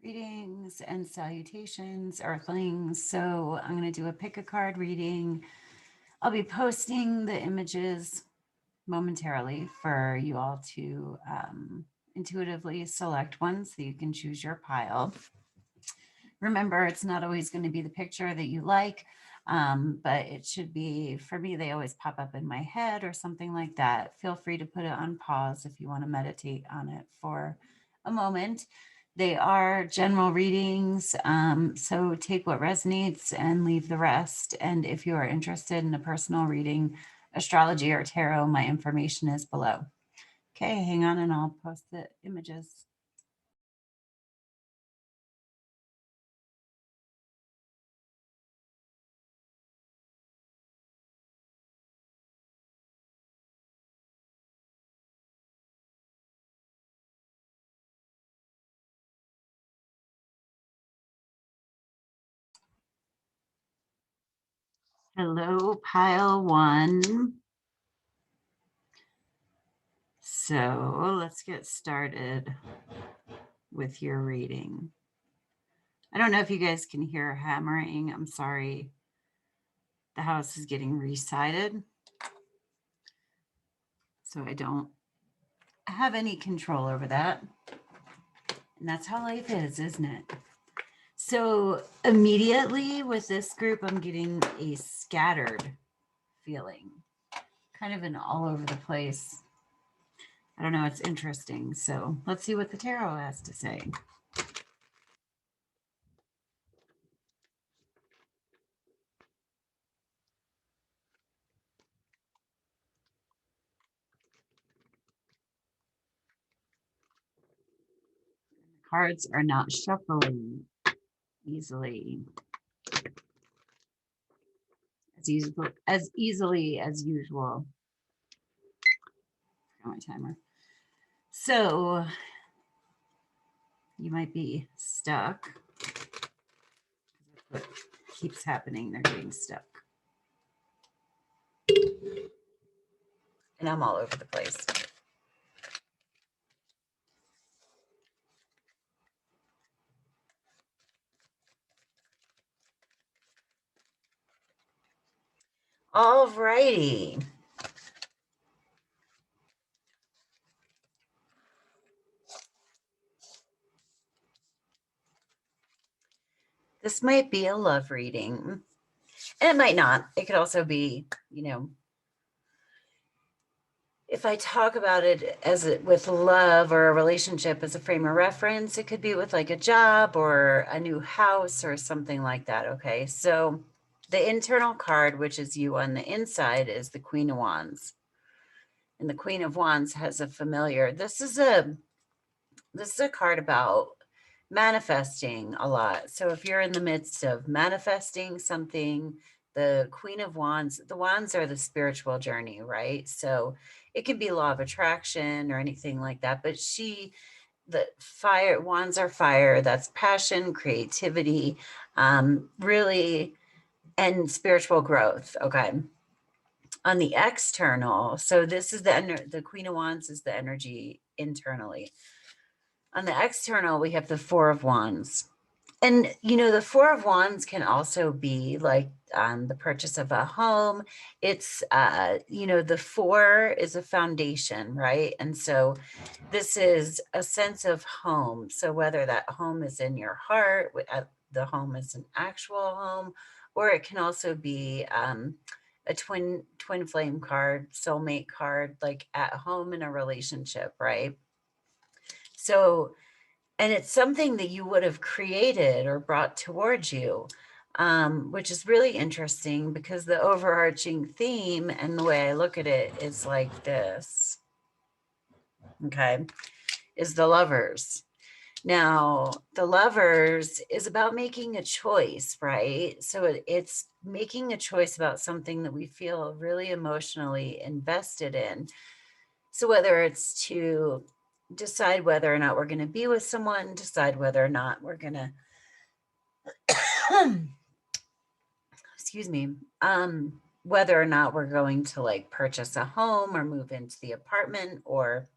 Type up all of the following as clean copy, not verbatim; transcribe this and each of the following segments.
Greetings and salutations, Earthlings. So I'm going to do a pick a card reading. I'll be posting the images momentarily for you all to intuitively select one so you can choose your pile. Remember, it's not always going to be the picture that you like, but it should be, for me, they always pop up in my head or something like that. Feel free to put it on pause if you want to meditate on it for a moment. They are general readings, so take what resonates and leave the rest. And if you are interested in a personal reading, astrology or tarot, my information is below. Okay, hang on and I'll post the images. Hello, pile one. So let's get started with your reading. I don't know if you guys can hear hammering. I'm sorry. The house is getting resided, so I don't have any control over that. And that's how life is, isn't it? So immediately with this group, I'm getting a scattered feeling, kind of an all over the place. I don't know, it's interesting. So let's see what the tarot has to say. Cards are not shuffling easily. As easily as usual. My timer. So you might be stuck. That's what keeps happening. They're getting stuck. And I'm all over the place. All righty. This might be a love reading. And it might not. It could also be, if I talk about it with love or a relationship as a frame of reference, it could be with like a job or a new house or something like that. Okay. So the internal card, which is you on the inside, is the Queen of Wands. And the Queen of Wands has a familiar. This is a card about manifesting a lot. So if you're in the midst of manifesting something, the Queen of Wands, the wands are the spiritual journey, right? So it could be law of attraction or anything like that. But the fire, wands are fire. That's passion, creativity, really, and spiritual growth. Okay. On the external, so this is the Queen of Wands is the energy internally. On the external, we have the Four of Wands. And, the Four of Wands can also be like the purchase of a home. It's, the four is a foundation, right? And so this is a sense of home. So whether that home is in your heart, the home is an actual home, or it can also be a twin flame card, soulmate card, like at home in a relationship, right? So, and it's something that you would have created or brought towards you, which is really interesting because the overarching theme and the way I look at it is like this, okay, is the Lovers. Now, the Lovers is about making a choice, right? So it's making a choice about something that we feel really emotionally invested in. So whether it's to decide whether or not we're going to be with someone, decide whether or not we're going to, excuse me, whether or not we're going to like purchase a home or move into the apartment or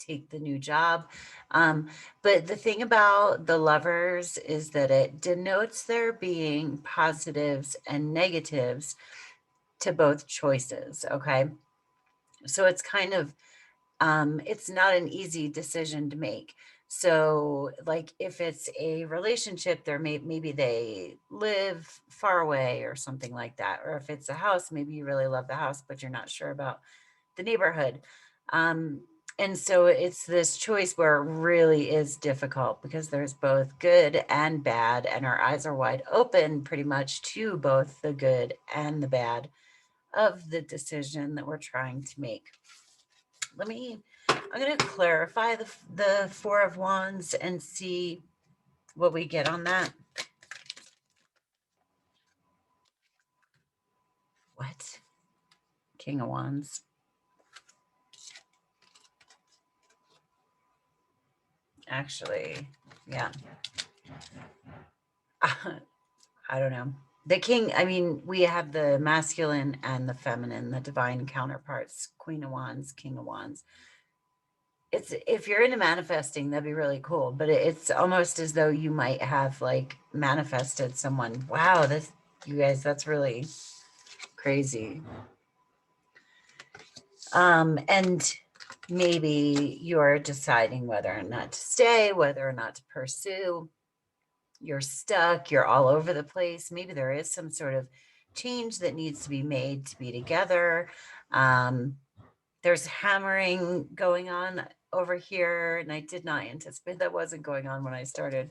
take the new job. But the thing about the Lovers is that it denotes there being positives and negatives to both choices. Okay. So it's kind of, it's not an easy decision to make. So like if it's a relationship, maybe they live far away or something like that. Or if it's a house, maybe you really love the house, but you're not sure about the neighborhood. Um, and so it's this choice where it really is difficult because there's both good and bad, and our eyes are wide open pretty much to both the good and the bad of the decision that we're trying to make. I'm going to clarify the Four of Wands and see what we get on that. What? King of Wands. Actually, yeah. I don't know. The king, I mean, we have the masculine and the feminine, the divine counterparts, Queen of Wands, King of Wands. It's, if you're into manifesting, that'd be really cool. But it's almost as though you might have like manifested someone. Wow, this, you guys, that's really crazy. And maybe you're deciding whether or not to stay, whether or not to pursue. You're stuck, you're all over the place. Maybe there is some sort of change that needs to be made to be together. There's hammering going on over here, and I did not anticipate that wasn't going on when I started.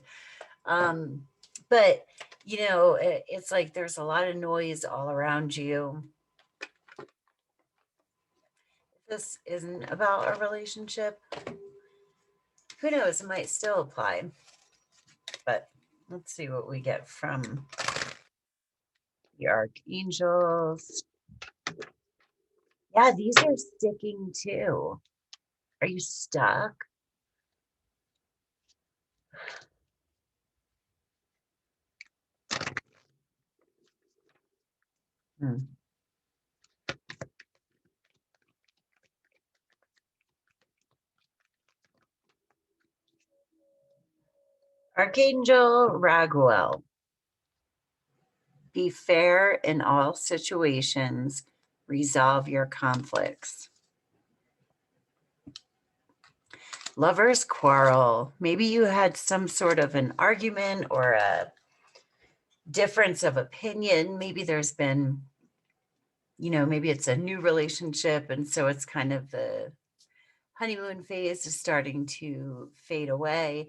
But you know, it's like there's a lot of noise all around you. This isn't about a relationship. Who knows? It might still apply. But let's see what we get from the archangels. Yeah, these are sticking too. Are you stuck? Hmm. Archangel Raguel. Be fair in all situations. Resolve your conflicts. Lovers quarrel. Maybe you had some sort of an argument or a difference of opinion. Maybe there's been, you know, maybe it's a new relationship, and so it's kind of the honeymoon phase is starting to fade away.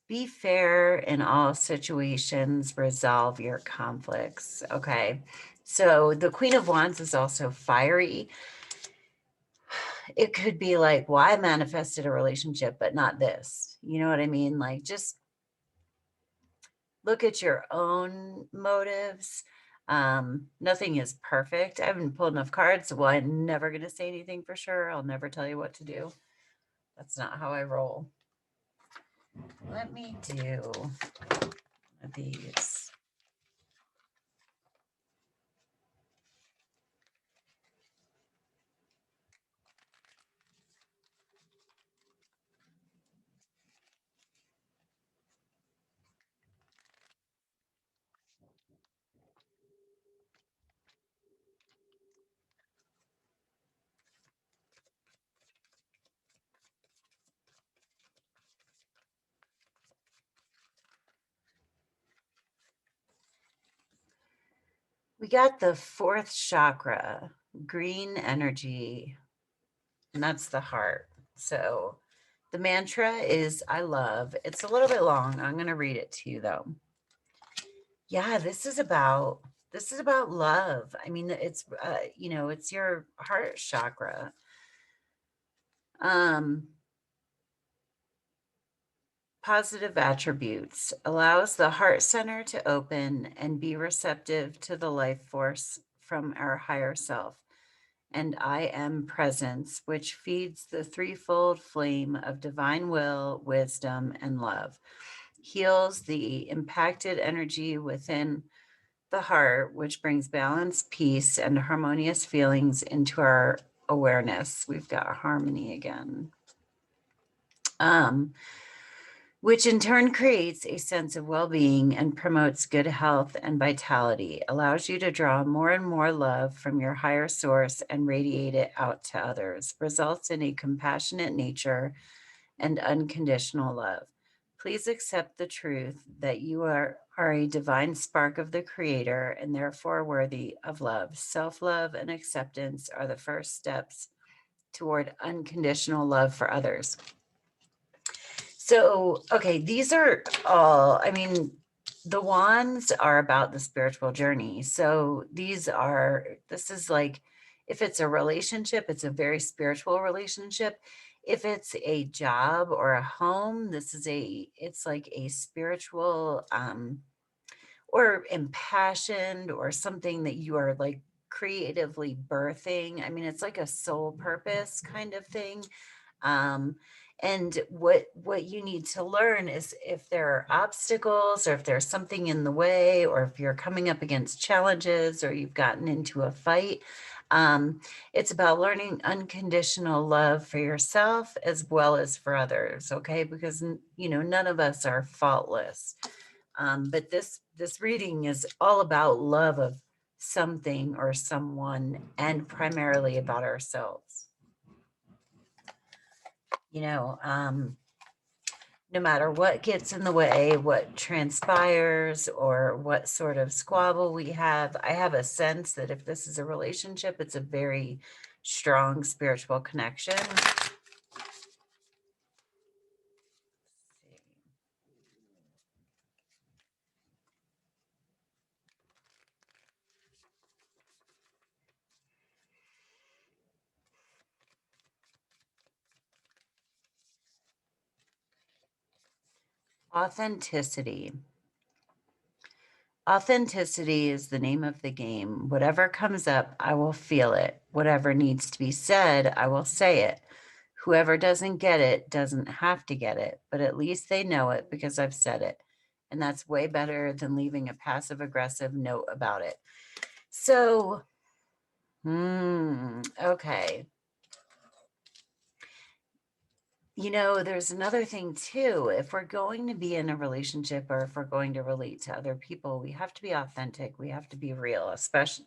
Be fair in all situations, resolve your conflicts. Okay. So the Queen of Wands is also fiery. It could be like, well, I manifested a relationship, but not this. You know what I mean? Like, just look at your own motives. Nothing is perfect. I haven't pulled enough cards. Well, I'm never going to say anything for sure. I'll never tell you what to do. That's not how I roll. Let me do these. We got the fourth chakra, green energy, and that's the heart. So the mantra is I love. It's a little bit long. I'm going to read it to you though. Yeah, this is about love. I mean, it's you know, it's your heart chakra. Um Positive attributes allows the heart center to open and be receptive to the life force from our higher self. And I am presence, which feeds the threefold flame of divine will, wisdom, and love, heals the impacted energy within the heart, which brings balance, peace, and harmonious feelings into our awareness. We've got harmony again. which in turn creates a sense of well-being and promotes good health and vitality, allows you to draw more and more love from your higher source and radiate it out to others, results in a compassionate nature and unconditional love. Please accept the truth that you are a divine spark of the Creator and therefore worthy of love. Self-love and acceptance are the first steps toward unconditional love for others. So, okay, these are all, I mean, the wands are about the spiritual journey. So this is like, if it's a relationship, it's a very spiritual relationship. If it's a job or a home, it's like a spiritual, or impassioned or something that you are like creatively birthing. I mean, it's like a soul purpose kind of thing. Um, and what you need to learn is if there are obstacles or if there's something in the way or if you're coming up against challenges or you've gotten into a fight, it's about learning unconditional love for yourself as well as for others, okay? Because none of us are faultless. But this reading is all about love of something or someone and primarily about ourselves. No matter what gets in the way, what transpires, or what sort of squabble we have, I have a sense that if this is a relationship, it's a very strong spiritual connection. Authenticity. Authenticity is the name of the game. Whatever comes up, I will feel it. Whatever needs to be said, I will say it. Whoever doesn't get it doesn't have to get it, but at least they know it because I've said it. And that's way better than leaving a passive aggressive note about it. So, okay. There's another thing too. If we're going to be in a relationship or if we're going to relate to other people, we have to be authentic. We have to be real, especially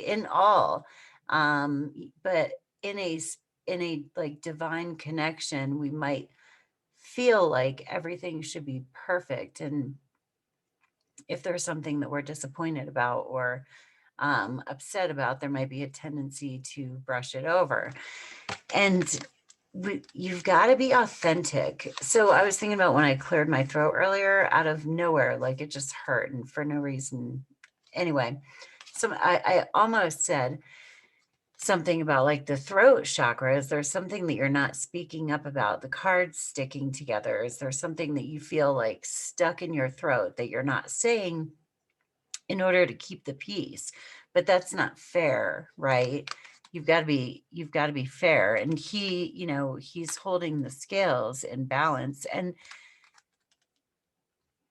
in all. But in a like divine connection, we might feel like everything should be perfect. And if there's something that we're disappointed about or upset about, there might be a tendency to brush it over. And you've got to be authentic. So I was thinking about when I cleared my throat earlier out of nowhere, like it just hurt and for no reason. Anyway, so I almost said something about like the throat chakra. Is there something that you're not speaking up about? The cards sticking together. Is there something that you feel like stuck in your throat that you're not saying in order to keep the peace? But that's not fair, right? You've got to be fair. And he's holding the scales in balance. And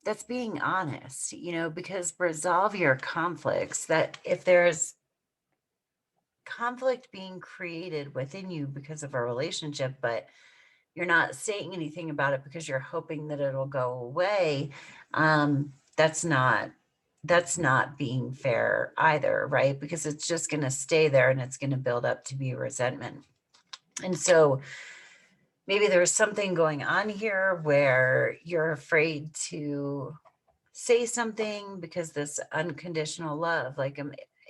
that's being honest, because resolve your conflicts. That if there's conflict being created within you because of a relationship, but you're not saying anything about it because you're hoping that it'll go away, that's not being fair either, right? Because it's just going to stay there and it's going to build up to be resentment. And so maybe there's something going on here where you're afraid to say something because this unconditional love, like,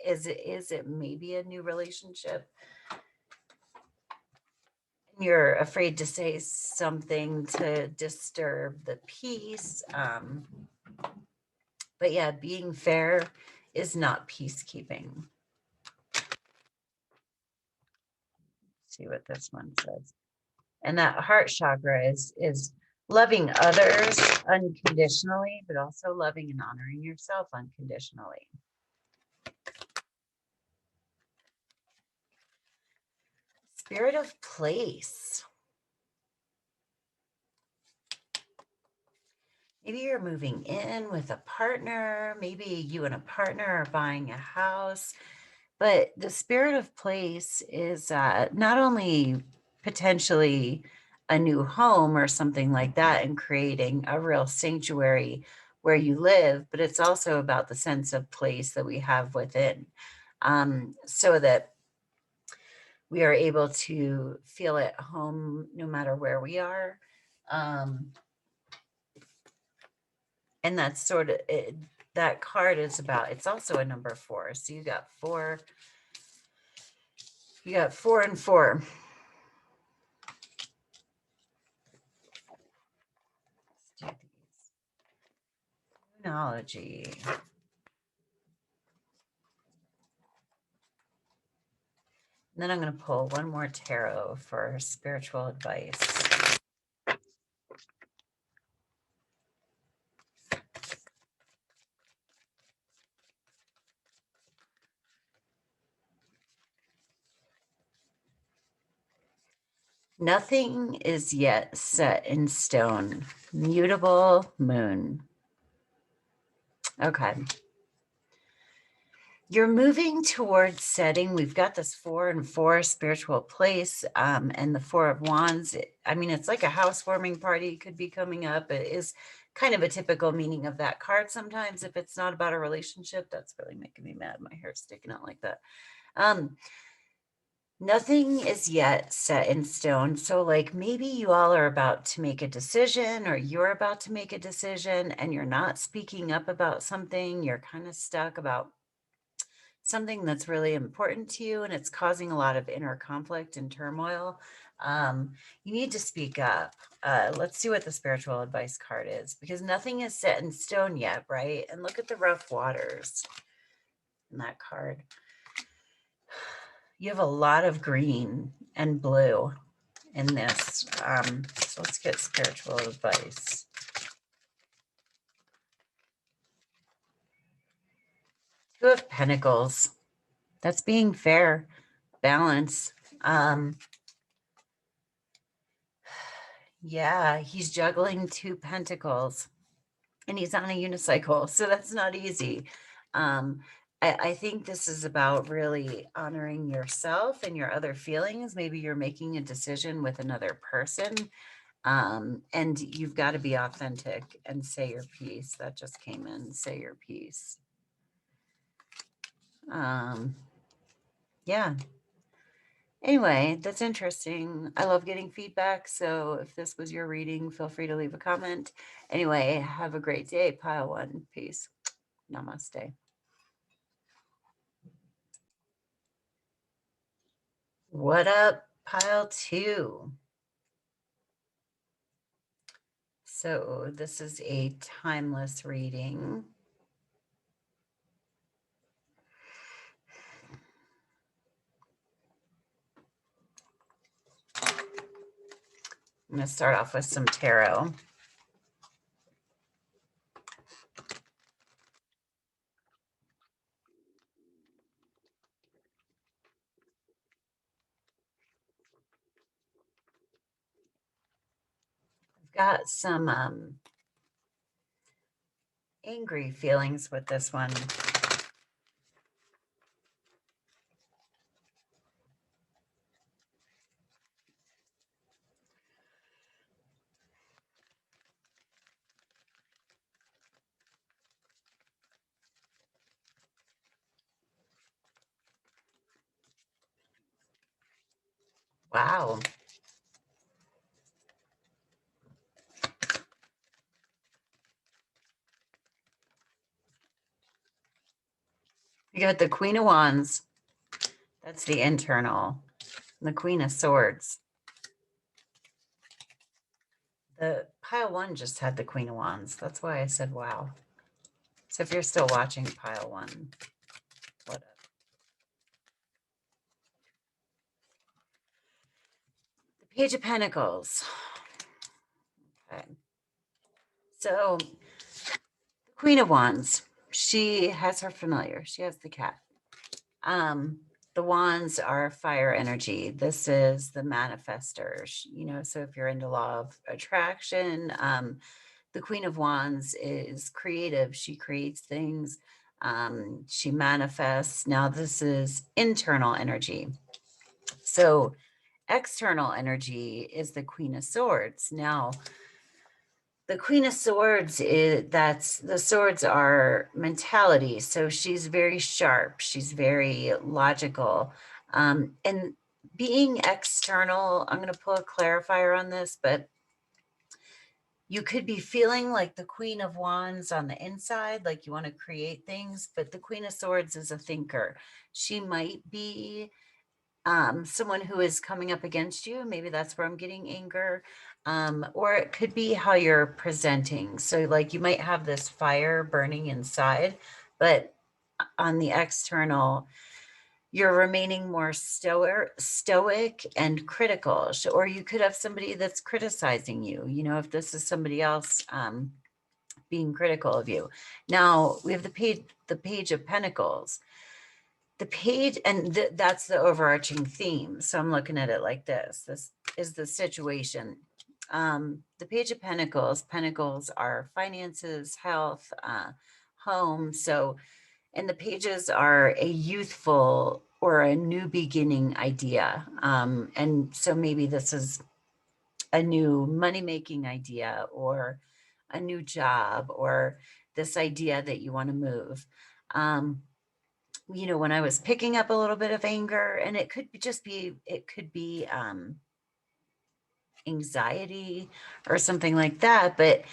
is it maybe a new relationship? You're afraid to say something to disturb the peace. But yeah, being fair is not peacekeeping. See what this one says. And that heart chakra is loving others unconditionally, but also loving and honoring yourself unconditionally. Spirit of place. Maybe you're moving in with a partner. Maybe you and a partner are buying a house. But the spirit of place is not only potentially a new home or something like that and creating a real sanctuary where you live, but it's also about the sense of place that we have within, so that we are able to feel at home no matter where we are. And that's sort of it, that card is about, it's also a number 4. So you got 4 and 4. Let's do these. Astrology. And then I'm going to pull one more tarot for spiritual advice. Nothing is yet set in stone. Mutable moon. Okay. You're moving towards setting. We've got this 4 and 4 spiritual place, and the 4 of Wands. I mean, it's like a housewarming party could be coming up. It is kind of a typical meaning of that card sometimes. If it's not about a relationship, that's really making me mad. My hair's sticking out like that. Nothing is yet set in stone. So like maybe you all are about to make a decision, or you're about to make a decision and you're not speaking up about something. You're kind of stuck about something that's really important to you and it's causing a lot of inner conflict and turmoil. You need to speak up. Let's see what the spiritual advice card is, because nothing is set in stone yet, right? And look at the rough waters in that card. You have a lot of green and blue in this. So let's get spiritual advice. Two of Pentacles. That's being fair, balance. Yeah, he's juggling 2 pentacles and he's on a unicycle. So that's not easy. I think this is about really honoring yourself and your other feelings. Maybe you're making a decision with another person, and you've got to be authentic and say your piece. That just came in. Say your piece. Yeah. Anyway, that's interesting. I love getting feedback. So if this was your reading, feel free to leave a comment. Anyway, have a great day. Pile 1. Peace. Namaste. What up, pile 2? So this is a timeless reading. I'm going to start off with some tarot. I've got some angry feelings with this one. Wow. You got the Queen of Wands. That's the internal. And the Queen of Swords. The pile 1 just had the Queen of Wands. That's why I said wow. So if you're still watching pile 1, what up? The Page of Pentacles. Okay. So the Queen of Wands, she has her familiar. She has the cat. The wands are fire energy. This is the manifester, so if you're into law of attraction, the Queen of Wands is creative. She creates things. She manifests. Now this is internal energy. So external energy is the Queen of Swords. Now, the Queen of Swords the swords are mentality. So she's very sharp. She's very logical. And being external, I'm going to pull a clarifier on this, but you could be feeling like the Queen of Wands on the inside, like you want to create things, but the Queen of Swords is a thinker. She might be someone who is coming up against you. Maybe that's where I'm getting anger. Or it could be how you're presenting. So like you might have this fire burning inside, but on the external, you're remaining more stoic and critical. Or you could have somebody that's criticizing you, if this is somebody else being critical of you. Now we have the page of Pentacles. The page, and that's the overarching theme. So I'm looking at it like this. This is the situation. The page of Pentacles are finances, health, home. So, and the pages are a youthful or a new beginning idea. And so maybe this is a new money-making idea or a new job or this idea that you want to move. When I was picking up a little bit of anger, and it could be anxiety or something like that, but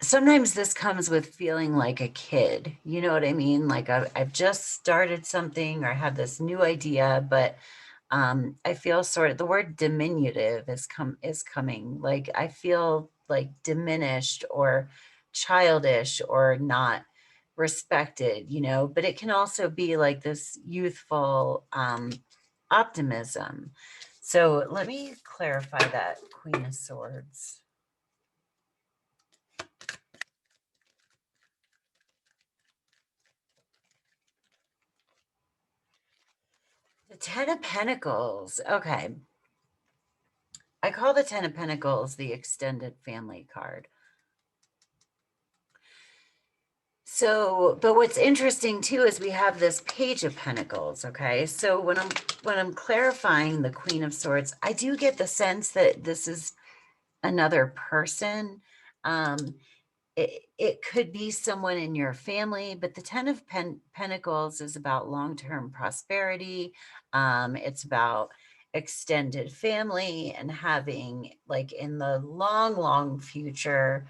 sometimes this comes with feeling like a kid. You know what I mean? Like I've just started something or I have this new idea, but I feel the word diminutive is coming. Like I feel like diminished or childish or not respected, but it can also be like this youthful optimism. So let me clarify that Queen of Swords. The Ten of Pentacles. Okay. I call the Ten of Pentacles the extended family card. So, but what's interesting too is we have this Page of Pentacles, okay? So when I'm clarifying the Queen of Swords, I do get the sense that this is another person. It could be someone in your family, but the Ten of Pentacles is about long-term prosperity. It's about extended family and having, like, in the long future,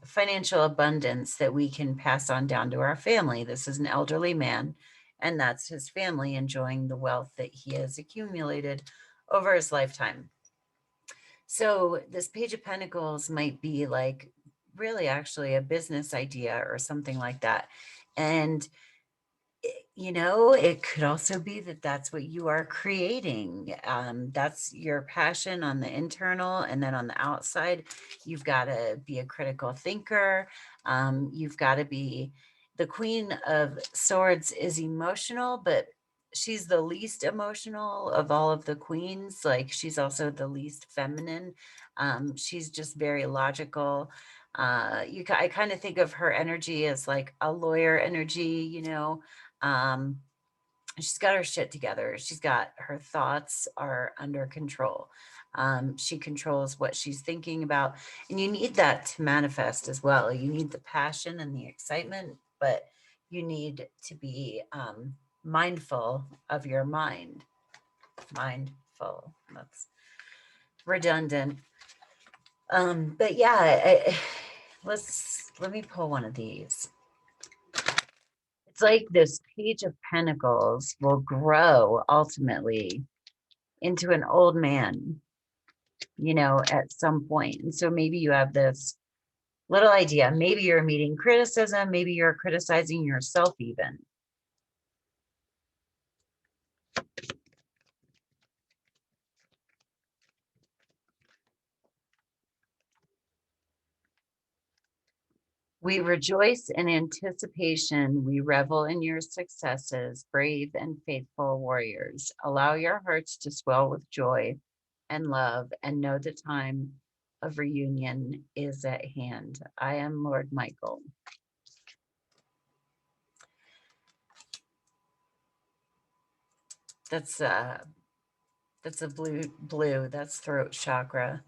financial abundance that we can pass on down to our family. This is an elderly man, and that's his family enjoying the wealth that he has accumulated over his lifetime. So this Page of Pentacles might be like really actually a business idea or something like that. And, it could also be that that's what you are creating. That's your passion on the internal. And then on the outside, you've got to be a critical thinker. You've got to be, the Queen of Swords is emotional, but she's the least emotional of all of the queens. Like she's also the least feminine. She's just very logical. I kind of think of her energy as like a lawyer energy, she's got her shit together. She's got her thoughts are under control. She controls what she's thinking about. And you need that to manifest as well. You need the passion and the excitement, but you need to be mindful of your mind. Mindful. That's redundant. But yeah, let me pull one of these. It's like this Page of Pentacles will grow ultimately into an old man, at some point. And so maybe you have this little idea. Maybe you're meeting criticism. Maybe you're criticizing yourself even. We rejoice in anticipation. We revel in your successes, brave and faithful warriors. Allow your hearts to swell with joy and love, and know the time of reunion is at hand. I am Lord Michael. That's That's a blue. That's throat chakra.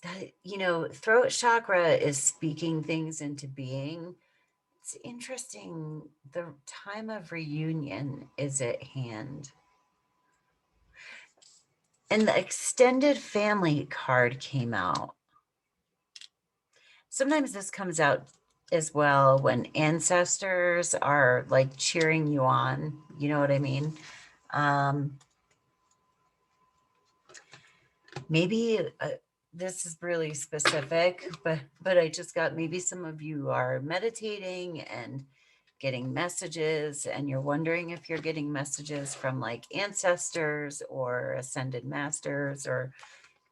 That, you know, throat chakra is speaking things into being. It's interesting. The time of reunion is at hand. And the extended family card came out. Sometimes this comes out as well when ancestors are like cheering you on. You know what I mean? Maybe this is really specific, but I just got, maybe some of you are meditating and getting messages, and you're wondering if you're getting messages from like ancestors or ascended masters or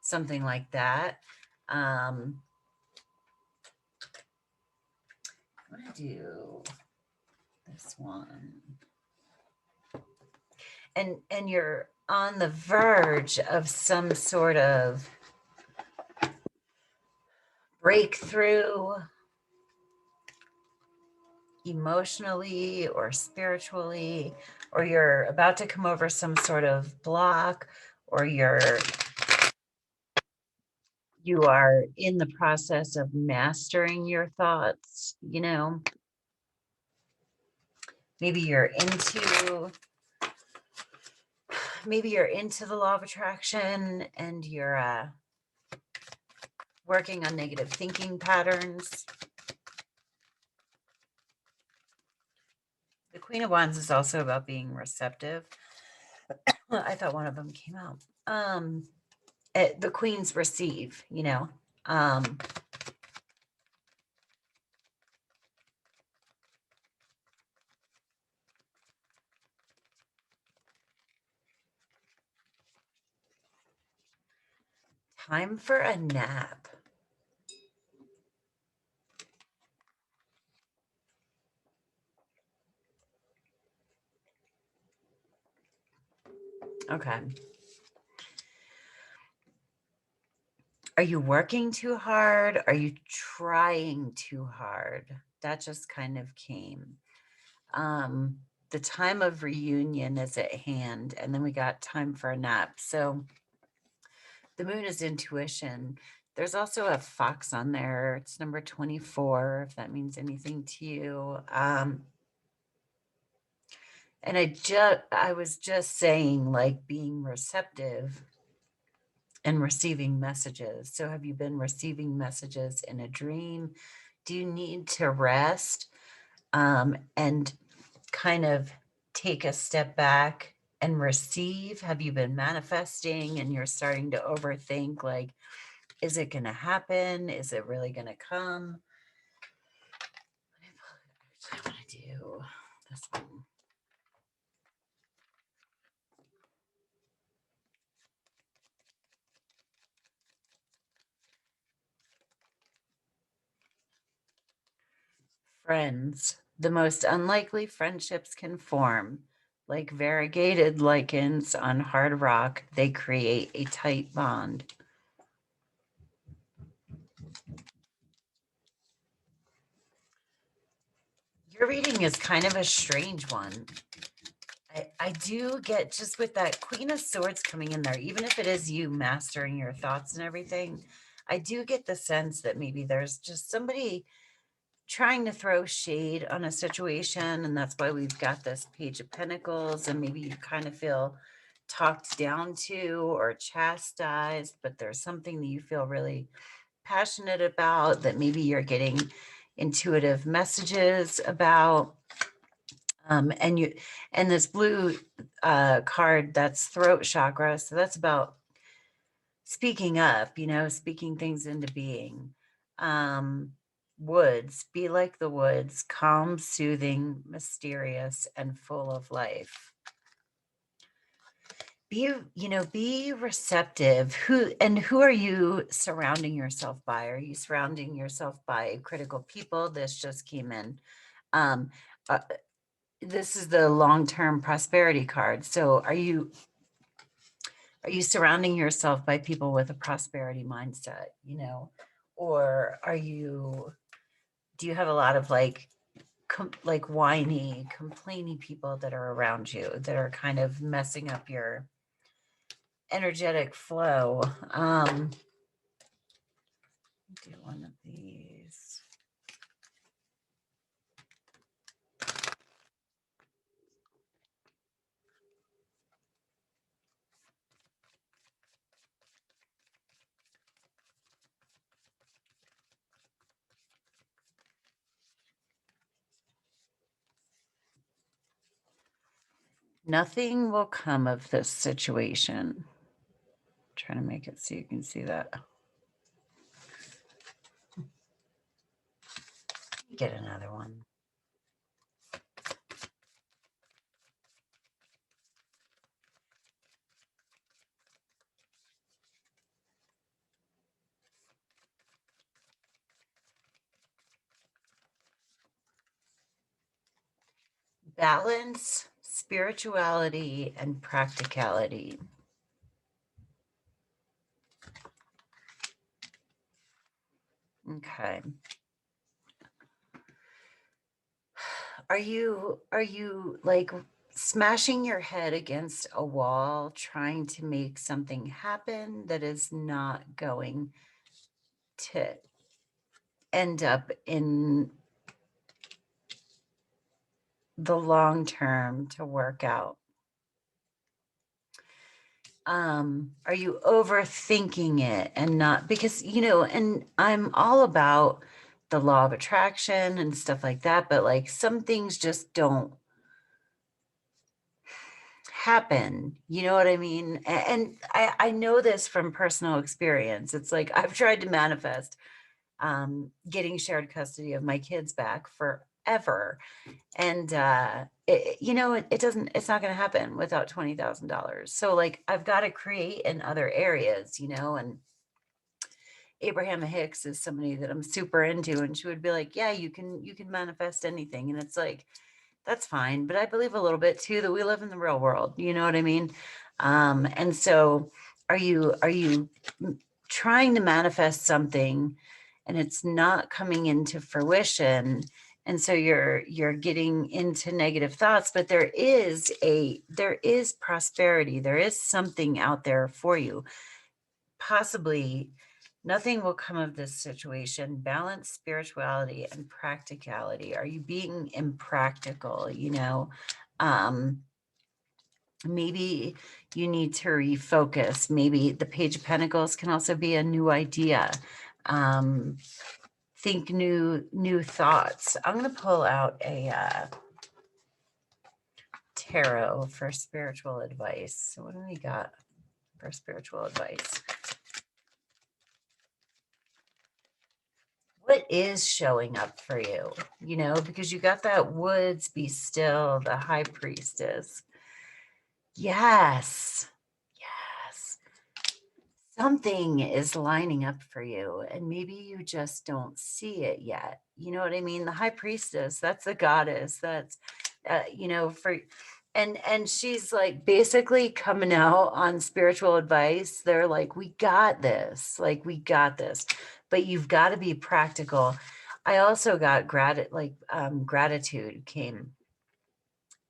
something like that. I'm gonna do this one. And you're on the verge of some sort of breakthrough emotionally or spiritually, or you're about to come over some sort of block, or you are in the process of mastering your thoughts, you know. Maybe you're into the law of attraction, and you're working on negative thinking patterns. The Queen of Wands is also about being receptive. I thought one of them came out. The queens receive, you know. Time for a nap. Okay. Are you working too hard? Are you trying too hard? That just kind of came. The time of reunion is at hand, and then we got time for a nap. So the moon is intuition. There's also a fox on there. It's number 24, if that means anything to you. And I was just saying, like, being receptive and receiving messages. So have you been receiving messages in a dream? Do you need to rest and kind of take a step back and receive? Have you been manifesting and you're starting to overthink, like, is it going to happen? Is it really going to come? I want to do this one. Friends. The most unlikely friendships can form. Like variegated lichens on hard rock, they create a tight bond. Your reading is kind of a strange one. I do get, just with that Queen of Swords coming in there, even if it is you mastering your thoughts and everything, I do get the sense that maybe there's just somebody trying to throw shade on a situation, and that's why we've got this Page of Pentacles, and maybe you kind of feel talked down to or chastised, but there's something that you feel really passionate about that maybe you're getting intuitive messages about. And this blue card, that's throat chakra, so that's about speaking up, you know, speaking things into being. Woods, be like the woods, calm, soothing, mysterious, and full of life. Be receptive. Who are you surrounding yourself by? Are you surrounding yourself by critical people? This just came in. Um, uh, this is the long-term prosperity card. So are you surrounding yourself by people with a prosperity mindset, you know, or do you have a lot of like whiny, complaining people that are around you that are kind of messing up your energetic flow. Do one of these. Nothing will come of this situation. I'm trying to make it so you can see that. Get another one. Balance, spirituality, and practicality. Okay. Are you like smashing your head against a wall trying to make something happen that is not going to end up in the long term to work out? Are you overthinking it and not, because, you know, and I'm all about the law of attraction and stuff like that, but like some things just don't happen. You know what I mean? And I know this from personal experience. It's like I've tried to manifest getting shared custody of my kids back forever. And you know, it doesn't, it's not going to happen without $20,000. So like I've got to create in other areas, you know. And Abraham Hicks is somebody that I'm super into, and she would be like, yeah, you can manifest anything. And it's like, that's fine. But I believe a little bit too that we live in the real world. You know what I mean? And so are you trying to manifest something and it's not coming into fruition? And so you're getting into negative thoughts, but there is prosperity. There is something out there for you. Possibly nothing will come of this situation. Balance, spirituality, and practicality. Are you being impractical? You know, maybe you need to refocus. Maybe the Page of Pentacles can also be a new idea. Think new thoughts. I'm going to pull out a tarot for spiritual advice. So what do we got for spiritual advice? What is showing up for you? You know, because you got that woods, be still, the high priestess. Yes. Yes. Something is lining up for you, and maybe you just don't see it yet. You know what I mean? The high priestess, that's the goddess. That's, you know, and she's like basically coming out on spiritual advice. They're like, we got this. Like, we got this. But you've got to be practical. I also got gratitude came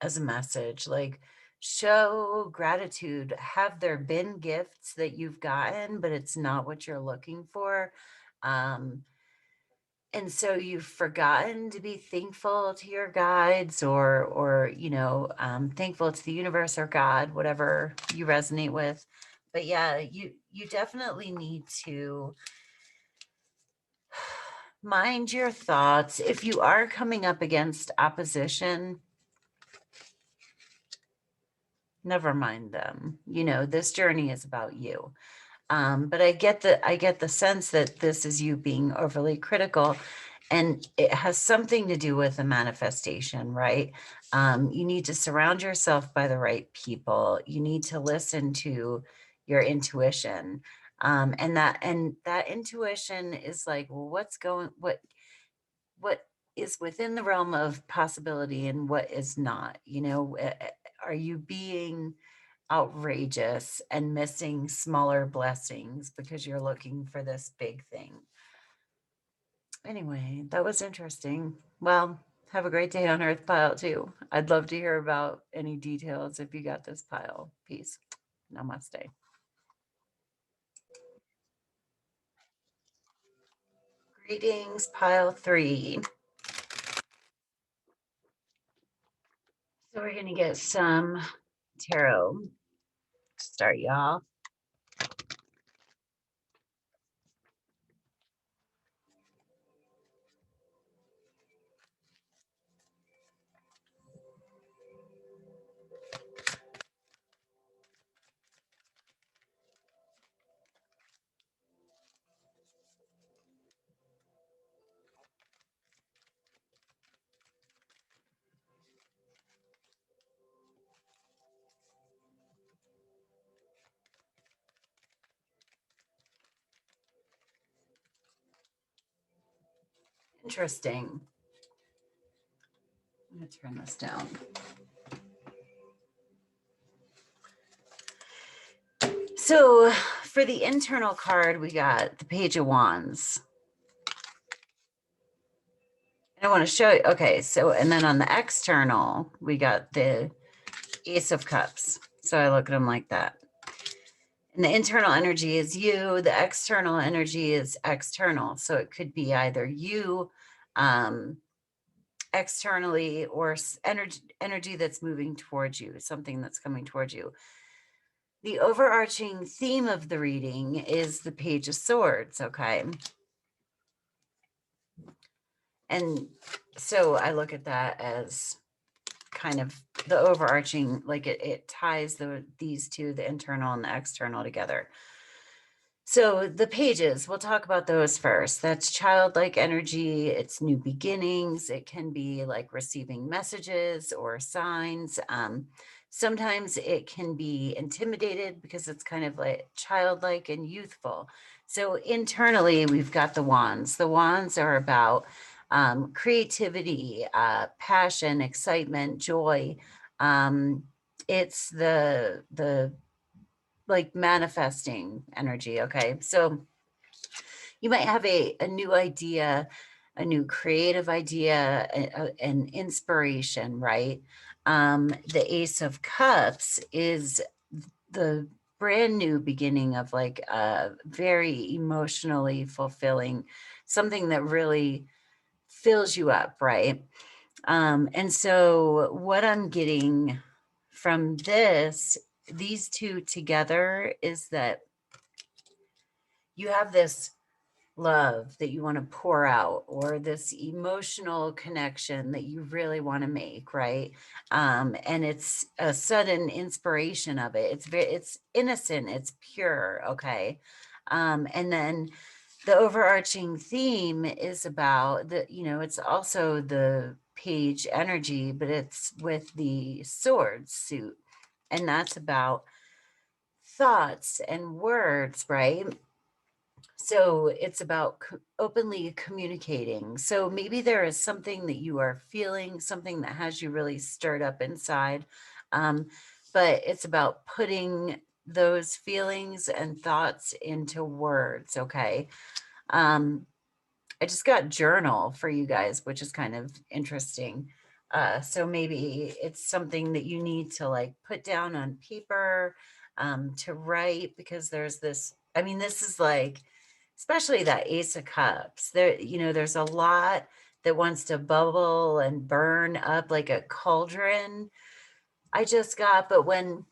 as a message, like show gratitude. Have there been gifts that you've gotten, but it's not what you're looking for? And so you've forgotten to be thankful to your guides, or you know, thankful to the universe or God, whatever you resonate with. But yeah, you definitely need to mind your thoughts. If you are coming up against opposition, never mind them. You know, this journey is about you. But I get the sense that this is you being overly critical, and it has something to do with the manifestation, right? You need to surround yourself by the right people. You need to listen to your intuition. And that intuition is like, well, what is within the realm of possibility and what is not? You know, are you being outrageous and missing smaller blessings because you're looking for this big thing? Anyway, that was interesting. Well, have a great day on Earth Pile too. I'd love to hear about any details if you got this pile. Peace. Namaste. Readings, pile 3. So we're going to get some tarot to start you off. Interesting. I'm going to turn this down. So for the internal card, we got the Page of Wands. I want to show you. Okay, so and then on the external, we got the Ace of Cups. So I look at them like that. And the internal energy is you. The external energy is external. So it could be either you externally or energy that's moving towards you, something that's coming towards you. The overarching theme of the reading is the Page of Swords, okay? And so I look at that as kind of the overarching, like it ties these two, the internal and the external, together. So the pages, we'll talk about those first. That's childlike energy. It's new beginnings. It can be like receiving messages or signs. Sometimes it can be intimidated because it's kind of like childlike and youthful. So internally, we've got the wands. The wands are about creativity, passion, excitement, joy. It's the like manifesting energy. Okay. So you might have a new idea, a new creative idea, an inspiration, right? The Ace of Cups is the brand new beginning of like a very emotionally fulfilling, something that really fills you up, right? And so what I'm getting from these two together is that you have this love that you want to pour out, or this emotional connection that you really want to make, right? And it's a sudden inspiration of it. It's innocent, it's pure, okay? And then the overarching theme is about it's also the page energy, but it's with the sword suit, and that's about thoughts and words, right? So it's about openly communicating. So maybe there is something that you are feeling, something that has you really stirred up inside. But it's about putting those feelings and thoughts into words. Okay. I just got journal for you guys, which is kind of interesting. So maybe it's something that you need to like put down on paper, to write, because there's this, I mean, this is like, especially that Ace of Cups, there's a lot that wants to bubble and burn up like a cauldron. I just got, but when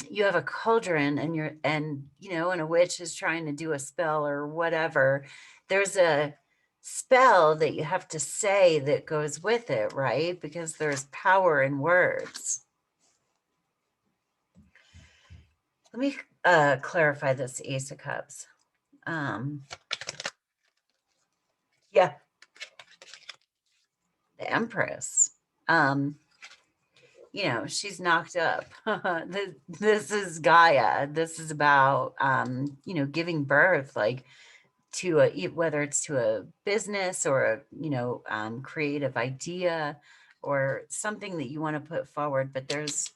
you have a cauldron and a witch is trying to do a spell or whatever, there's a spell that you have to say that goes with it, right? Because there's power in words. Let me clarify this Ace of Cups. Yeah, the Empress. She's knocked up. This is Gaia. This is about giving birth, like to whether it's to a business or a creative idea or something that you want to put forward. But there's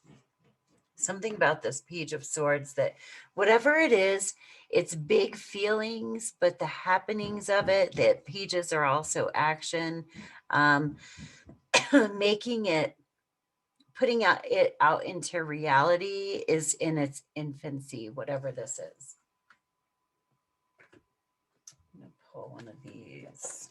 something about this Page of Swords that whatever it is, it's big feelings, but the happenings of it, that pages are also action, making it, putting it out into reality is in its infancy, whatever this is. I'm going to pull one of these.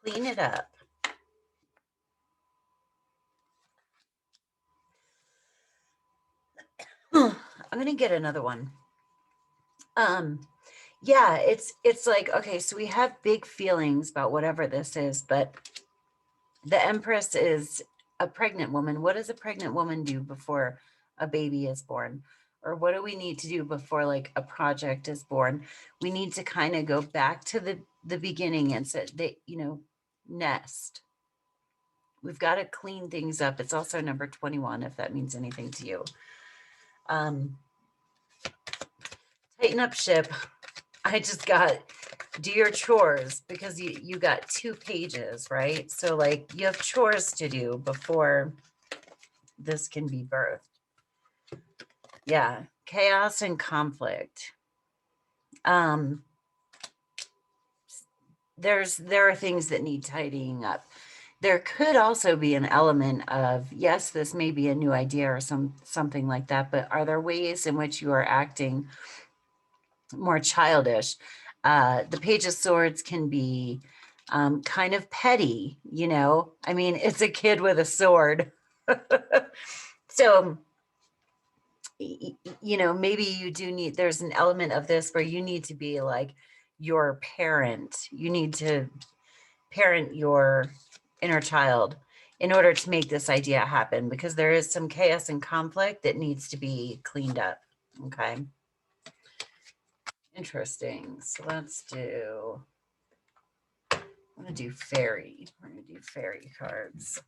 Clean it up. I'm gonna get another one. Yeah, it's like, okay, so we have big feelings about whatever this is, but the Empress is a pregnant woman. What does a pregnant woman do before a baby is born? Or what do we need to do before like a project is born? We need to kind of go back to the beginning and say that, nest. We've got to clean things up. It's also number 21, if that means anything to you. Tighten up ship. I just got do your chores because you got 2 pages, right? So like you have chores to do before this can be birthed. Yeah, chaos and conflict. There are things that need tidying up. There could also be an element of, yes, this may be a new idea or something like that, but are there ways in which you are acting more childish? The Page of Swords can be kind of petty, I mean, it's a kid with a sword. So, maybe you do need, there's an element of this where you need to be like your parent. You need to parent your inner child in order to make this idea happen, because there is some chaos and conflict that needs to be cleaned up. Okay. Interesting. So let's do, I'm going to do fairy. We're going to do fairy cards.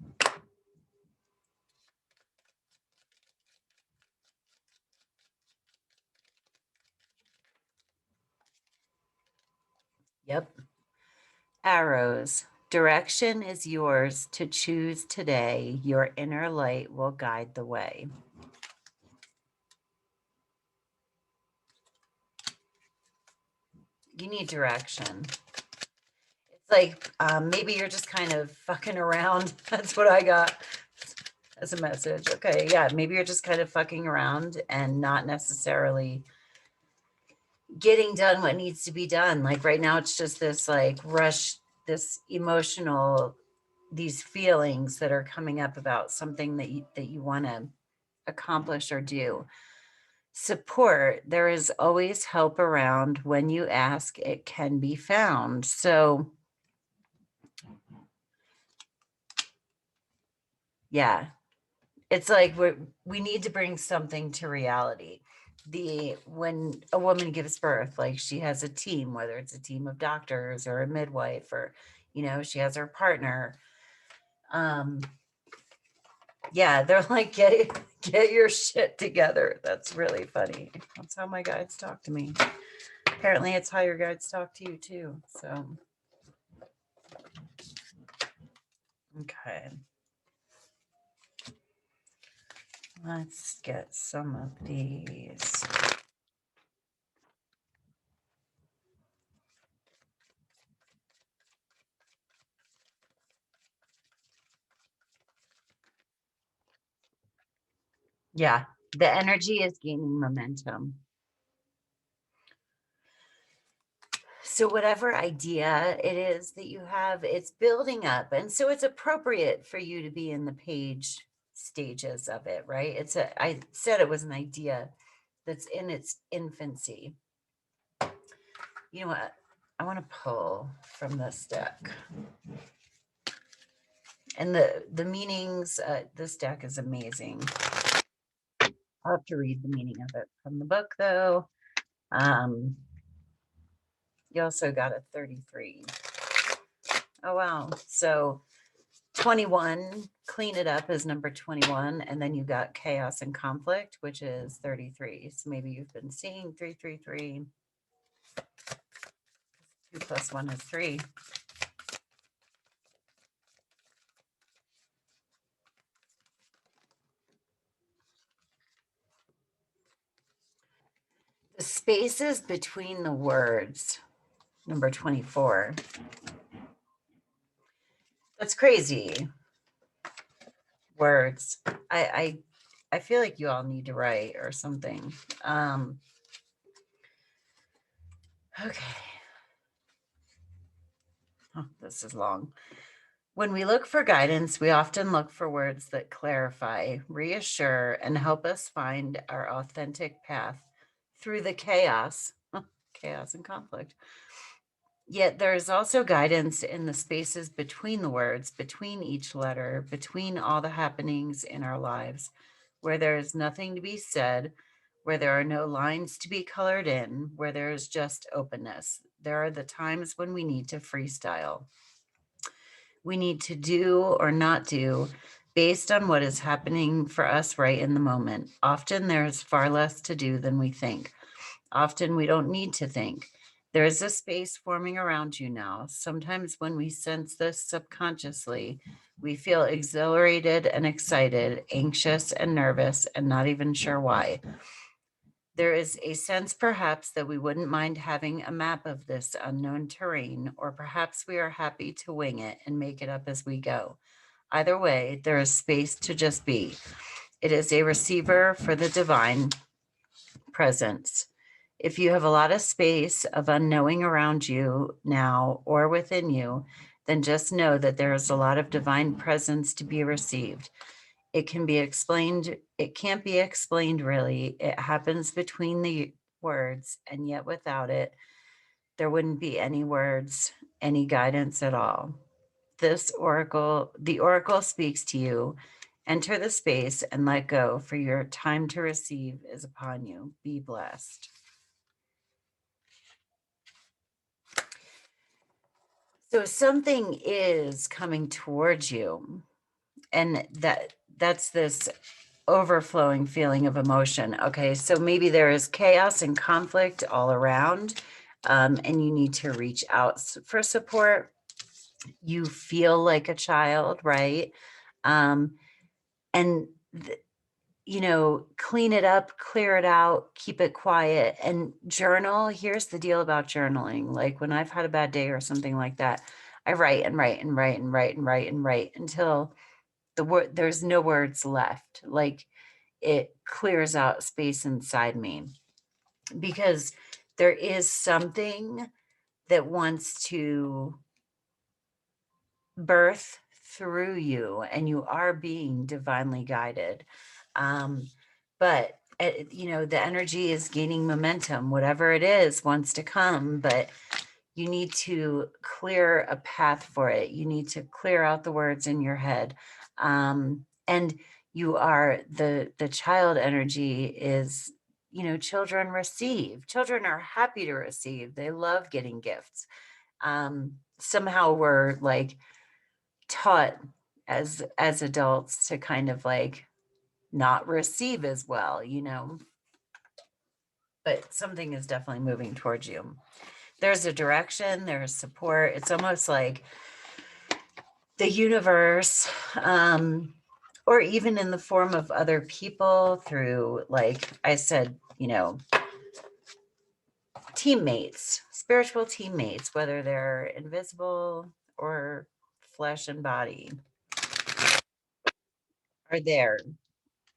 Yep. Arrows. Direction is yours to choose today. Your inner light will guide the way. You need direction. It's like maybe you're just kind of fucking around. That's what I got as a message. Okay, yeah, maybe you're just kind of fucking around and not necessarily getting done what needs to be done. Like right now, it's just this like rush, this emotional, these feelings that are coming up about something that you want to accomplish or do. Support. There is always help around. When you ask, it can be found. So yeah, it's like we need to bring something to reality. When a woman gives birth, like she has a team, whether it's a team of doctors or a midwife, or she has her partner. Yeah, they're like, get your shit together. That's really funny. That's how my guides talk to me. Apparently it's how your guides talk to you too. So okay, let's get some of these. Yeah, the energy is gaining momentum. So whatever idea it is that you have, it's building up. And so it's appropriate for you to be in the page stages of it, right? I said it was an idea that's in its infancy. You know what? I want to pull from this deck. And the meanings, this deck is amazing. I'll have to read the meaning of it from the book though. You also got a 33. Oh, wow. So 21, clean it up is number 21. And then you got chaos and conflict, which is 33. So maybe you've been seeing 333. 2 plus 1 is 3. The spaces between the words, number 24. That's crazy. Words. I feel like you all need to write or something. Okay. Oh, this is long. When we look for guidance, we often look for words that clarify, reassure, and help us find our authentic path through the chaos, chaos and conflict. Yet there is also guidance in the spaces between the words, between each letter, between all the happenings in our lives, where there is nothing to be said, where there are no lines to be colored in, where there is just openness. There are the times when we need to freestyle. We need to do or not do based on what is happening for us right in the moment. Often there is far less to do than we think. Often we don't need to think. There is a space forming around you now. Sometimes when we sense this subconsciously, we feel exhilarated and excited, anxious and nervous, and not even sure why. There is a sense perhaps that we wouldn't mind having a map of this unknown terrain, or perhaps we are happy to wing it and make it up as we go. Either way, there is space to just be. It is a receiver for the divine presence. If you have a lot of space of unknowing around you now or within you, then just know that there is a lot of divine presence to be received. It can be explained, it can't be explained really. It happens between the words, and yet without it, there wouldn't be any words, any guidance at all. The oracle speaks to you. Enter the space and let go, for your time to receive is upon you. Be blessed. So something is coming towards you, and that's this overflowing feeling of emotion. Okay, so maybe there is chaos and conflict all around, and you need to reach out for support. You feel like a child, right? Um, and clean it up, clear it out, keep it quiet, and journal. Here's the deal about journaling. Like when I've had a bad day or something like that, I write and write and write and write and write and write until there's no words left. Like it clears out space inside me, because there is something that wants to birth through you, and you are being divinely guided. But the energy is gaining momentum. Whatever it is wants to come, but you need to clear a path for it. You need to clear out the words in your head. And you are the child energy is, children receive. Children are happy to receive. They love getting gifts. Somehow we're like taught as adults to kind of like not receive as well, but something is definitely moving towards you. There's a direction, there's support. It's almost like the universe, or even in the form of other people through, like I said, teammates, spiritual teammates, whether they're invisible or flesh and body, are there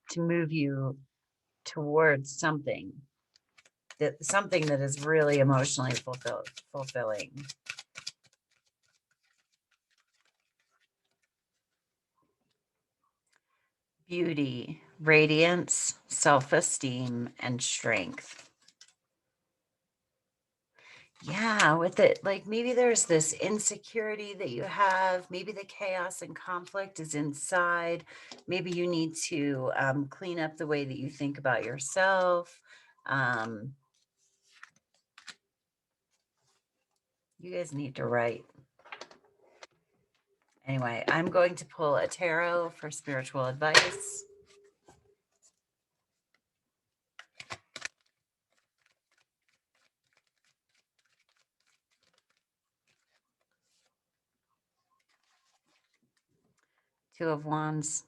to move you towards something that is really emotionally fulfilling. Beauty, radiance, self-esteem, and strength. Yeah, with it, like maybe there's this insecurity that you have. Maybe the chaos and conflict is inside. Maybe you need to clean up the way that you think about yourself. You guys need to write. Anyway, I'm going to pull a tarot for spiritual advice. Two of Wands.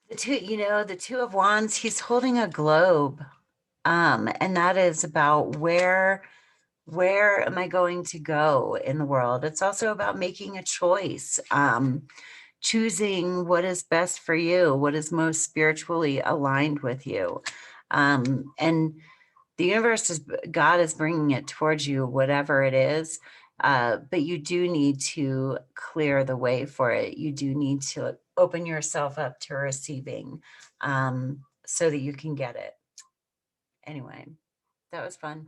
The Two of Wands, he's holding a globe. And that is about where am I going to go in the world? It's also about making a choice, choosing what is best for you, what is most spiritually aligned with you. And the universe is, God is bringing it towards you, whatever it is. But you do need to clear the way for it. You do need to open yourself up to receiving, so that you can get it. Anyway, that was fun.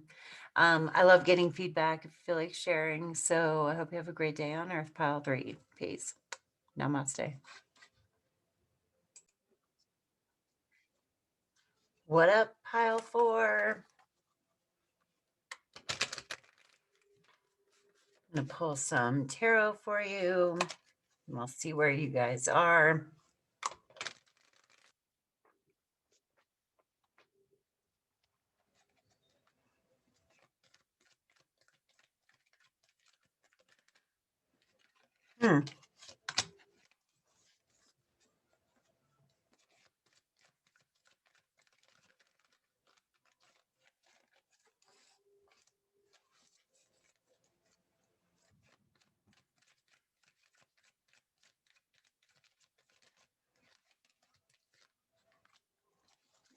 I love getting feedback. I feel like sharing. So I hope you have a great day on Earth Pile 3. Peace. Namaste. What up, Pile 4? I'm going to pull some tarot for you. And we'll see where you guys are.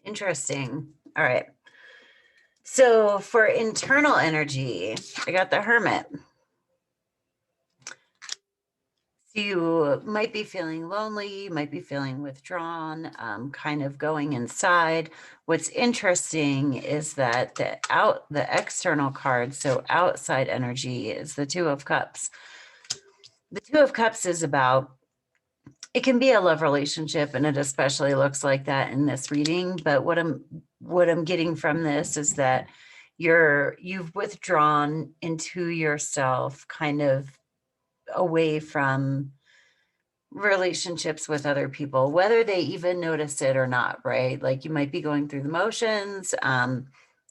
Interesting. All right. So for internal energy, I got the Hermit. So you might be feeling lonely, you might be feeling withdrawn, kind of going inside. What's interesting is that the external card, so outside energy, is the Two of Cups. The Two of Cups is about, it can be a love relationship, and it especially looks like that in this reading. But what I'm getting from this is that you've withdrawn into yourself, kind of away from relationships with other people, whether they even notice it or not, right? Like you might be going through the motions. And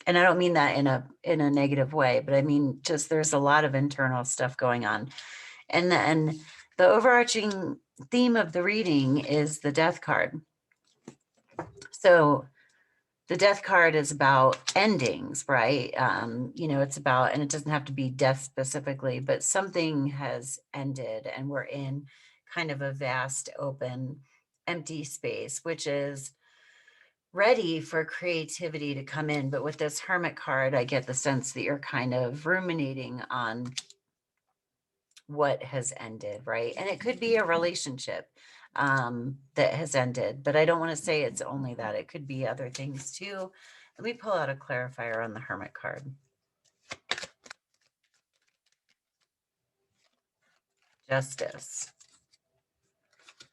I don't mean that in a negative way, but I mean just there's a lot of internal stuff going on. And then the overarching theme of the reading is the Death card. So the Death card is about endings, right? It's about, and it doesn't have to be death specifically, but something has ended and we're in kind of a vast, open, empty space, which is ready for creativity to come in. But with this Hermit card, I get the sense that you're kind of ruminating on what has ended, right? And it could be a relationship that has ended, but I don't want to say it's only that. It could be other things too. Let me pull out a clarifier on the Hermit card. Justice.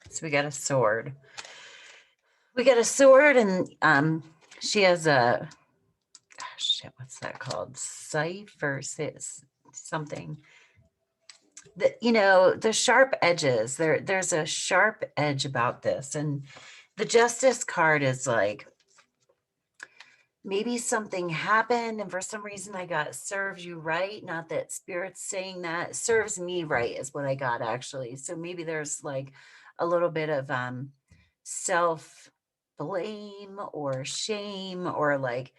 So we got a sword. We got a sword, and she has a, shit, what's that called? Scythe or something. The sharp edges, there's a sharp edge about this. And the Justice card is like, maybe something happened and for some reason I got serves you right. Not that Spirit's saying that. Serves me right is what I got, actually. So maybe there's like a little bit of self blame or shame or like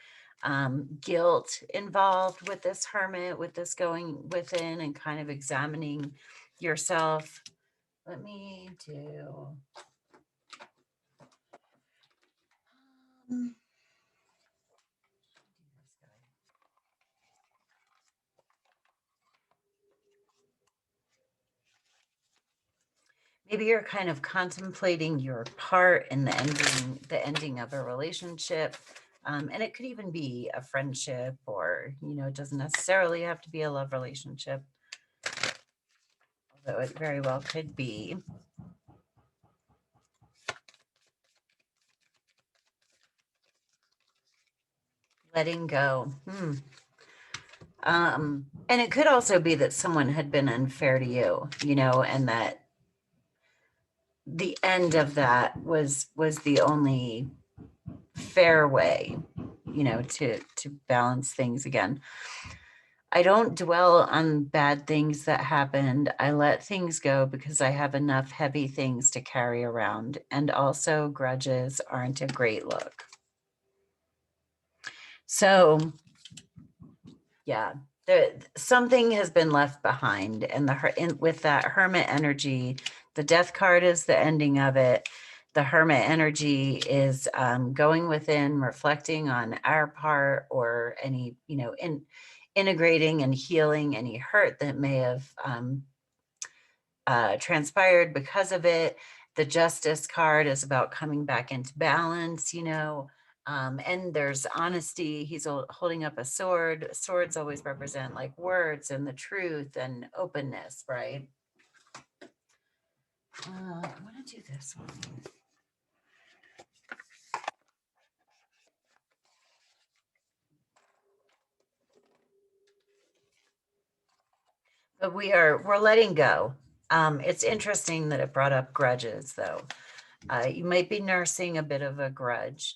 guilt involved with this Hermit, with this going within and kind of examining yourself. Let me do maybe you're kind of contemplating your part in the ending of a relationship. And it could even be a friendship, or it doesn't necessarily have to be a love relationship, although it very well could be. Letting go. And it could also be that someone had been unfair to you, and that the end of that was the only fair way, to balance things again. I don't dwell on bad things that happened. I let things go because I have enough heavy things to carry around. And also, grudges aren't a great look. So yeah, something has been left behind, and with that hermit energy, the death card is the ending of it. The hermit energy is going within, reflecting on our part, or any, integrating and healing any hurt that may have transpired because of it. The justice card is about coming back into balance, and there's honesty. He's holding up a sword. Swords always represent like words and the truth and openness, right? I want to do this one. But we're letting go. It's interesting that it brought up grudges, though. You might be nursing a bit of a grudge,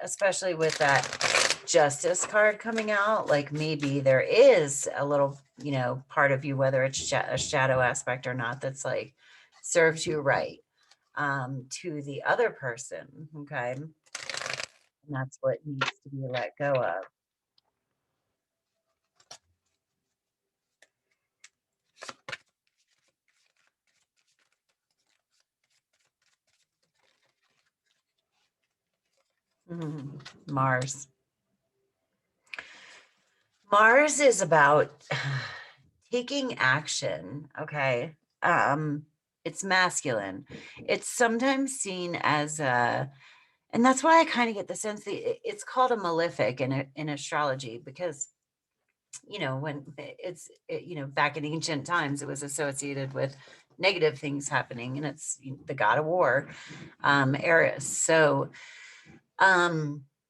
especially with that justice card coming out. Like maybe there is a little, part of you, whether it's a shadow aspect or not, that's like serves you right to the other person. Okay. And that's what needs to be let go of. Mars. Mars is about taking action. Okay. It's masculine. It's sometimes seen as and that's why I kind of get the sense that it's called a malefic in astrology, because when back in ancient times, it was associated with negative things happening, and it's the god of war, Eris. So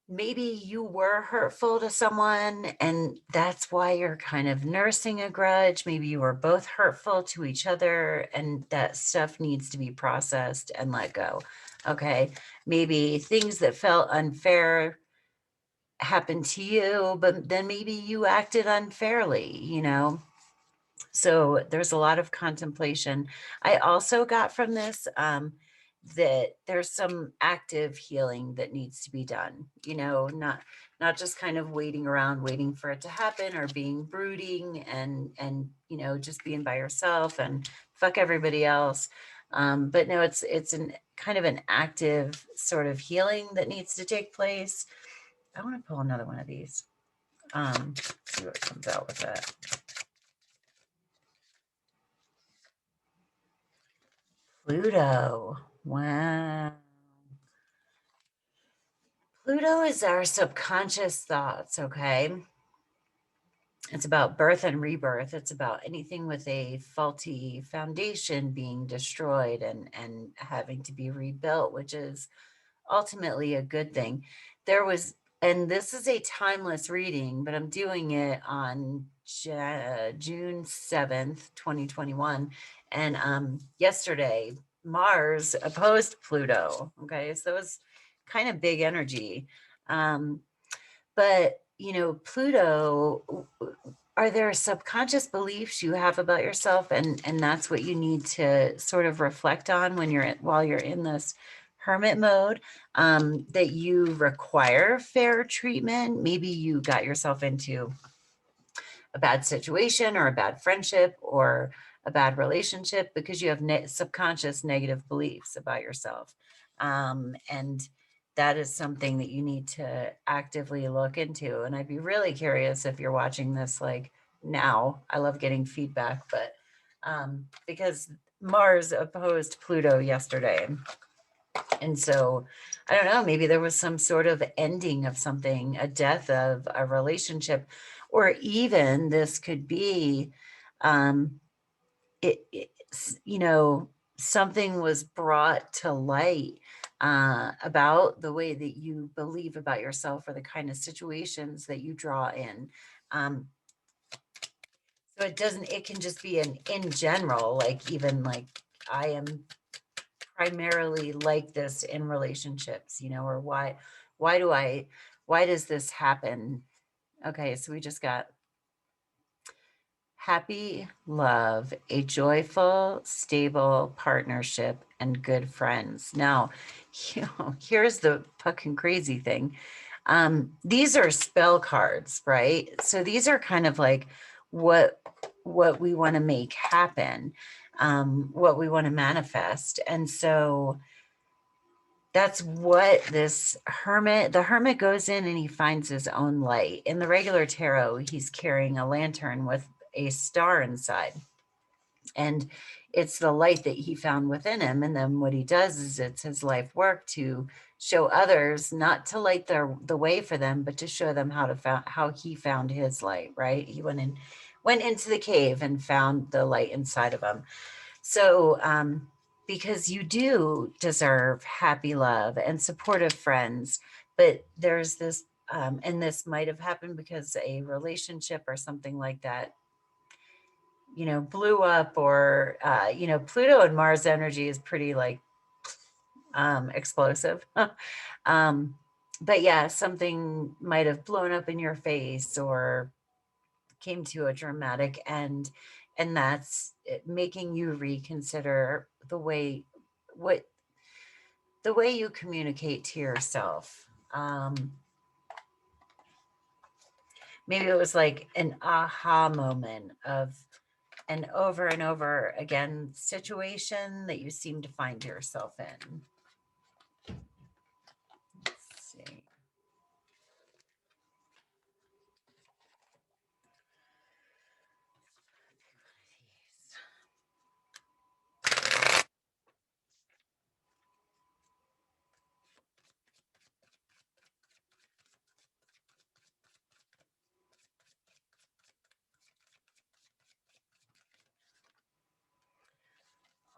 maybe you were hurtful to someone, and that's why you're kind of nursing a grudge. Maybe you were both hurtful to each other, and that stuff needs to be processed and let go. Okay. Maybe things that felt unfair happened to you, but then maybe you acted unfairly. So there's a lot of contemplation. I also got from this that there's some active healing that needs to be done, not just kind of waiting around, waiting for it to happen, or being brooding and just being by yourself and fuck everybody else. But no, it's an kind of an active sort of healing that needs to take place. I want to pull another one of these. See what comes out with that. Pluto. Wow. Pluto is our subconscious thoughts, okay? It's about birth and rebirth. It's about anything with a faulty foundation being destroyed and having to be rebuilt, which is ultimately a good thing. And this is a timeless reading, but I'm doing it on June 7th, 2021. And yesterday, Mars opposed Pluto. Okay. So it was kind of big energy. But, Pluto, are there subconscious beliefs you have about yourself? And that's what you need to sort of reflect on while you're in this hermit mode, that you require fair treatment. Maybe you got yourself into a bad situation or a bad friendship or a bad relationship because you have subconscious negative beliefs about yourself. And that is something that you need to actively look into. And I'd be really curious if you're watching this like now. I love getting feedback, but because Mars opposed Pluto yesterday. And so I don't know, maybe there was some sort of ending of something, a death of a relationship, or even this could be um, something was brought to light about the way that you believe about yourself or the kind of situations that you draw in. So it can just be in general, like even like I am primarily like this in relationships, or why does this happen? Okay, so we just got happy love, a joyful, stable partnership, and good friends. Now, here's the fucking crazy thing. These are spell cards, right? So these are kind of like what we want to make happen, what we want to manifest. And so that's what this the hermit goes in and he finds his own light. In the regular tarot, he's carrying a lantern with a star inside. And it's the light that he found within him. And then what he does is it's his life work to show others, not to light the way for them, but to show them how he found his light, right? He went into the cave and found the light inside of him. So, because you do deserve happy love and supportive friends, but there's this, and this might have happened because a relationship or something like that, blew up, or, Pluto and Mars energy is pretty like, explosive. But yeah, something might have blown up in your face or came to a dramatic end, and that's making you reconsider what the way you communicate to yourself. Maybe it was like an aha moment of an over and over again situation that you seem to find yourself in. Let's see.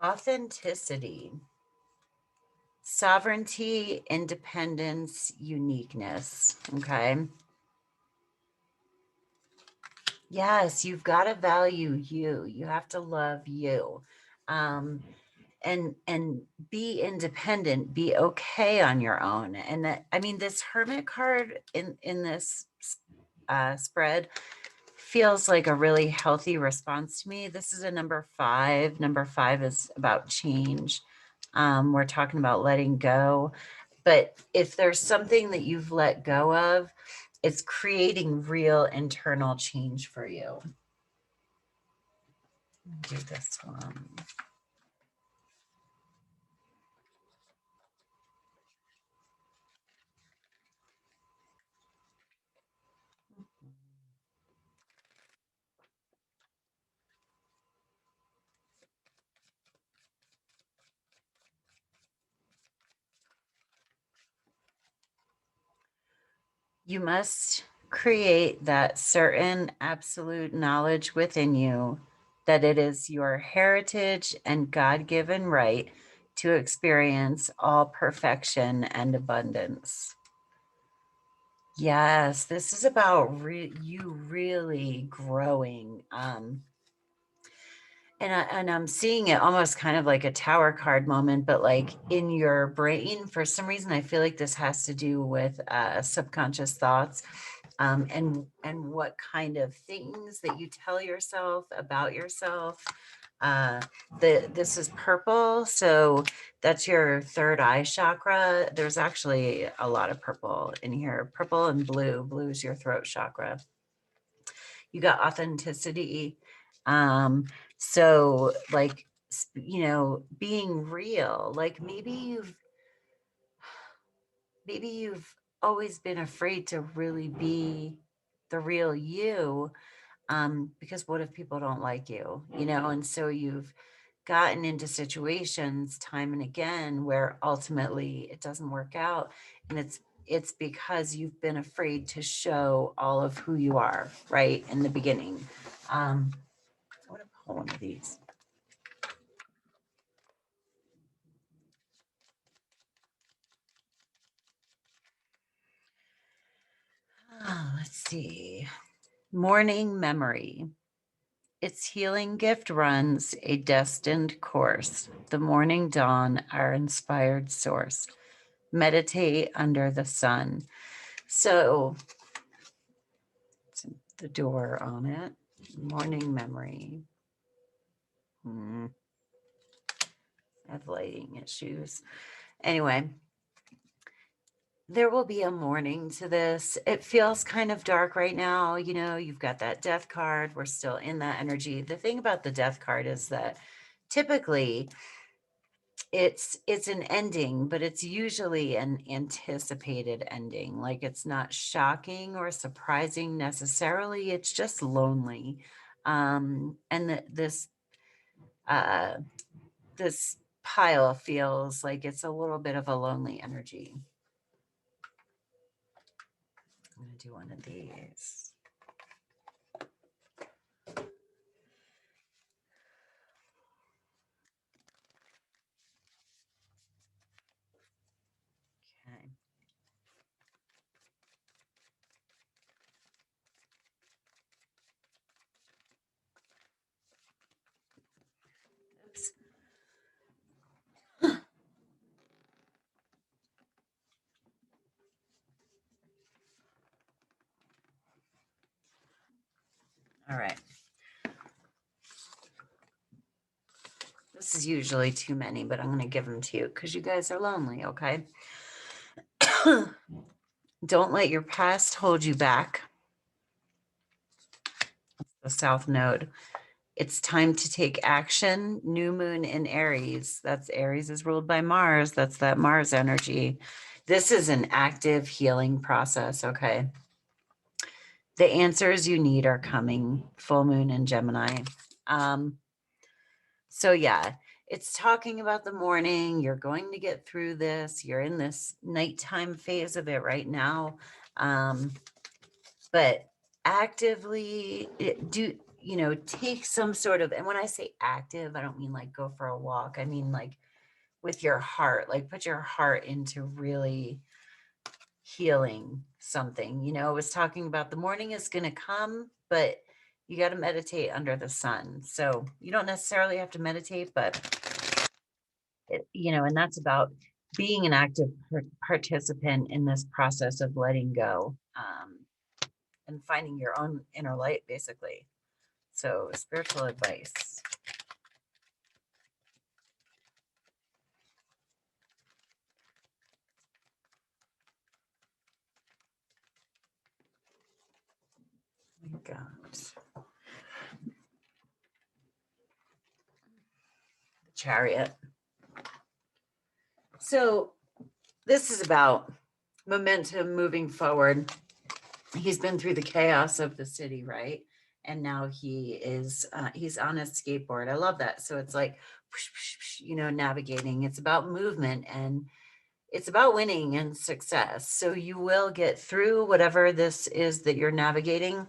Authenticity, sovereignty, independence, uniqueness. Okay. Yes, you've got to value you. You have to love you. Um, and be independent, be okay on your own. And that, I mean, this hermit card in this spread feels like a really healthy response to me. This is a number 5. Number 5 is about change. We're talking about letting go. But if there's something that you've let go of, it's creating real internal change for you. Do this one. You must create that certain absolute knowledge within you that it is your heritage and God given right to experience all perfection and abundance. Yes, this is about you really growing. And I'm seeing it almost kind of like a tower card moment, but like in your brain. For some reason, I feel like this has to do with subconscious thoughts, and what kind of things that you tell yourself about yourself. Uh, this is purple, so that's your third eye chakra. There's actually a lot of purple in here. Purple and blue. Blue is your throat chakra. You got authenticity. So like, being real, like maybe you've always been afraid to really be the real you, because what if people don't like you, and so you've gotten into situations time and again where ultimately it doesn't work out, and it's because you've been afraid to show all of who you are right in the beginning. I want to pull one of these. Let's see. Morning memory. Its healing gift runs a destined course. The morning dawn, our inspired source. Meditate under the sun. So it's the door on it. Morning memory. I have lighting issues. Anyway, there will be a morning to this. It feels kind of dark right now. You know, you've got that death card. We're still in that energy. The thing about the death card is that typically it's an ending, but it's usually an anticipated ending. Like it's not shocking or surprising necessarily. It's just lonely. And uh this pile feels like it's a little bit of a lonely energy. I'm going to do one of these. Okay. Oops. All right. This is usually too many, but I'm going to give them to you because you guys are lonely, okay? Don't let your past hold you back. The South Node. It's time to take action. New moon in Aries. That's Aries is ruled by Mars. That's that Mars energy. This is an active healing process, okay? The answers you need are coming. Full moon in Gemini. So yeah, it's talking about the morning. You're going to get through this. You're in this nighttime phase of it right now. But actively take some sort of, and when I say active, I don't mean like go for a walk. I mean like with your heart, like put your heart into really healing something. You know, I was talking about the morning is going to come, but you got to meditate under the sun. So you don't necessarily have to meditate, but and that's about being an active participant in this process of letting go, and finding your own inner light, basically. So spiritual advice. My God. The Chariot. So this is about momentum moving forward. He's been through the chaos of the city, right? And now he's on a skateboard. I love that. So it's like, navigating. It's about movement and it's about winning and success. So you will get through whatever this is that you're navigating.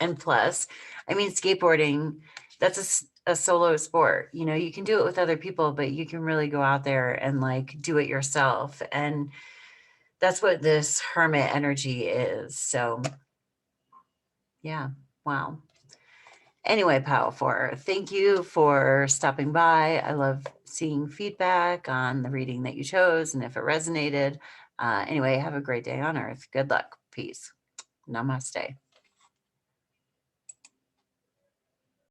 And plus, I mean, skateboarding, that's a solo sport. You know, you can do it with other people, but you can really go out there and like do it yourself. And that's what this hermit energy is. So, yeah, wow. Anyway, Power 4, thank you for stopping by. I love seeing feedback on the reading that you chose and if it resonated. Anyway, have a great day on Earth. Good luck. Peace. Namaste.